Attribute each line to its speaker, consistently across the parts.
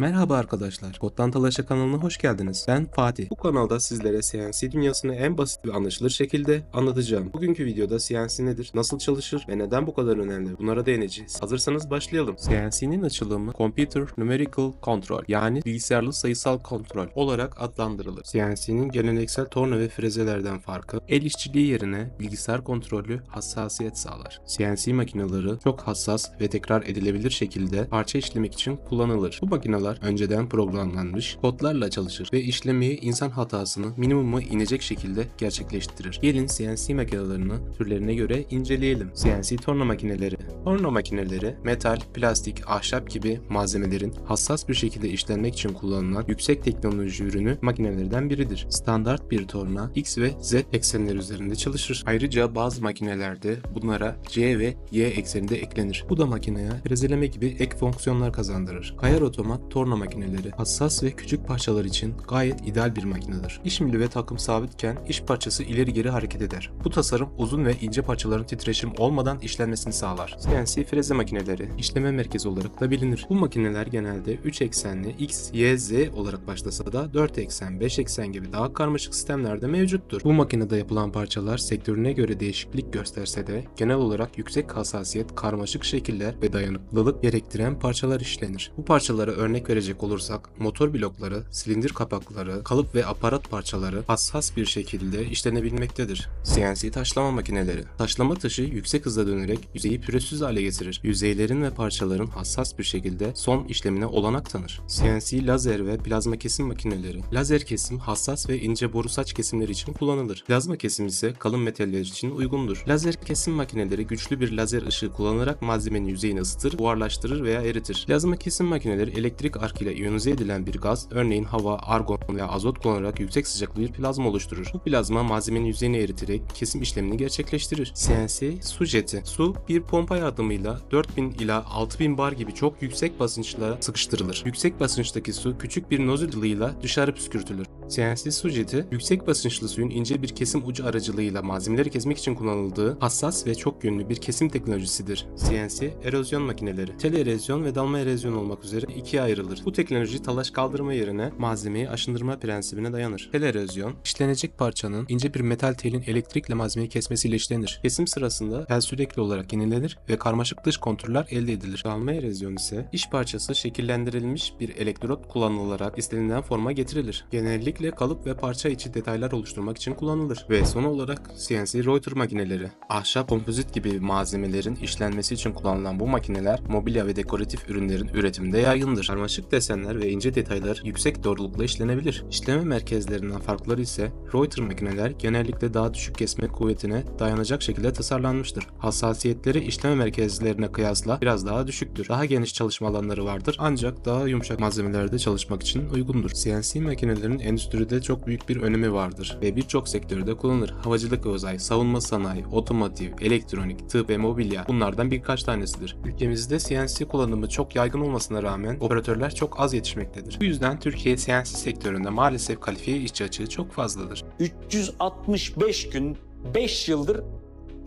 Speaker 1: Merhaba arkadaşlar, Koddan Talaş'a kanalına hoş geldiniz. Ben Fatih. Bu kanalda sizlere CNC dünyasını en basit ve anlaşılır şekilde anlatacağım. Bugünkü videoda CNC nedir, nasıl çalışır ve neden bu kadar önemli bunlara değineceğiz. Hazırsanız başlayalım. CNC'nin açılımı Computer Numerical Control yani bilgisayarlı sayısal kontrol olarak adlandırılır. CNC'nin geleneksel torna ve frezelerden farkı, el işçiliği yerine bilgisayar kontrolü hassasiyet sağlar. CNC makineleri çok hassas ve tekrar edilebilir şekilde parça işlemek için kullanılır. Bu makineler önceden programlanmış kodlarla çalışır ve işlemeyi insan hatasını minimuma inecek şekilde gerçekleştirir. Gelin CNC makinelerini türlerine göre inceleyelim. CNC torna makineleri. Torna makineleri metal, plastik, ahşap gibi malzemelerin hassas bir şekilde işlenmek için kullanılan yüksek teknoloji ürünü makinelerden biridir. Standart bir torna X ve Z eksenleri üzerinde çalışır. Ayrıca bazı makinelerde bunlara C ve Y ekseninde eklenir. Bu da makineye frezeleme gibi ek fonksiyonlar kazandırır. Kayar otomat torna makineleri hassas ve küçük parçalar için gayet ideal bir makinedir. İş mili ve takım sabitken iş parçası ileri geri hareket eder. Bu tasarım uzun ve ince parçaların titreşim olmadan işlenmesini sağlar. CNC freze makineleri işleme merkezi olarak da bilinir. Bu makineler genelde 3 eksenli X, Y, Z olarak başlasa da 4 eksen, 5 eksen gibi daha karmaşık sistemlerde mevcuttur. Bu makinede yapılan parçalar sektörüne göre değişiklik gösterse de genel olarak yüksek hassasiyet, karmaşık şekiller ve dayanıklılık gerektiren parçalar işlenir. Bu parçalara örnek verecek olursak motor blokları, silindir kapakları, kalıp ve aparat parçaları hassas bir şekilde işlenebilmektedir. CNC taşlama makineleri. Taşlama taşı yüksek hızla dönerek yüzeyi pürüzsüz hale getirir. Yüzeylerin ve parçaların hassas bir şekilde son işlemine olanak tanır. CNC lazer ve plazma kesim makineleri. Lazer kesim hassas ve ince boru saç kesimleri için kullanılır. Plazma kesim ise kalın metaller için uygundur. Lazer kesim makineleri güçlü bir lazer ışığı kullanarak malzemenin yüzeyini ısıtır, buharlaştırır veya eritir. Plazma kesim makineleri elektrik ark ile iyonize edilen bir gaz, örneğin hava, argon veya azot kullanarak yüksek sıcaklıklı bir plazma oluşturur. Bu plazma malzemenin yüzeyini eriterek kesim işlemini gerçekleştirir. CNC su jeti. Su bir pompa yardımıyla 4000 ila 6000 bar gibi çok yüksek basınçla sıkıştırılır. Yüksek basınçtaki su küçük bir nozul yılıyla dışarı püskürtülür. CNC su jeti, yüksek basınçlı suyun ince bir kesim ucu aracılığıyla malzemeleri kesmek için kullanıldığı hassas ve çok yönlü bir kesim teknolojisidir. CNC erozyon makineleri. Tel erozyon ve dalma erozyon olmak üzere ikiye ayrılır. Bu teknoloji talaş kaldırma yerine malzemeyi aşındırma prensibine dayanır. Tel erozyon, işlenecek parçanın ince bir metal telin elektrikle malzemeyi kesmesiyle işlenir. Kesim sırasında tel sürekli olarak yenilenir ve karmaşık dış konturlar elde edilir. Dalma erozyon ise iş parçası şekillendirilmiş bir elektrot kullanılarak istenilen forma getirilir. Genellikle kalıp ve parça içi detaylar oluşturmak için kullanılır. Ve son olarak CNC Reuter makineleri. Ahşap, kompozit gibi malzemelerin işlenmesi için kullanılan bu makineler mobilya ve dekoratif ürünlerin üretiminde yaygındır. Karmaşık desenler ve ince detaylar yüksek doğrulukla işlenebilir. İşleme merkezlerinden farkları ise Reuter makineler genellikle daha düşük kesme kuvvetine dayanacak şekilde tasarlanmıştır. Hassasiyetleri işleme merkezlerine kıyasla biraz daha düşüktür. Daha geniş çalışma alanları vardır ancak daha yumuşak malzemelerde çalışmak için uygundur. CNC makinelerin endüstride çok büyük bir önemi vardır ve birçok sektörde kullanılır. Havacılık ve uzay, savunma sanayi, otomotiv, elektronik, tıp ve mobilya bunlardan birkaç tanesidir. Ülkemizde CNC kullanımı çok yaygın olmasına rağmen operatörler çok az yetişmektedir. Bu yüzden Türkiye CNC sektöründe maalesef kalifiye işçi açığı çok fazladır.
Speaker 2: 365 gün 5 yıldır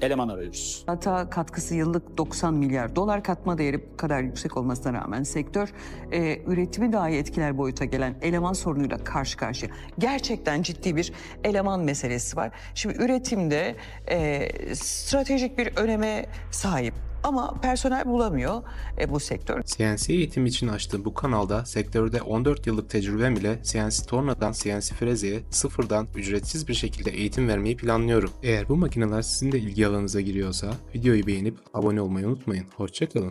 Speaker 2: eleman arıyoruz.
Speaker 3: Hata katkısı yıllık 90 milyar dolar, katma değeri bu kadar yüksek olmasına rağmen sektör üretimi dahi etkiler boyuta gelen eleman sorunuyla karşı karşıya. Gerçekten ciddi bir eleman meselesi var. Şimdi üretimde stratejik bir öneme sahip. Ama personel bulamıyor bu sektör.
Speaker 1: CNC eğitim için açtığım bu kanalda sektörde 14 yıllık tecrübem ile CNC tornadan CNC frezeye sıfırdan ücretsiz bir şekilde eğitim vermeyi planlıyorum. Eğer bu makineler sizin de ilgi alanınıza giriyorsa videoyu beğenip abone olmayı unutmayın. Hoşça kalın.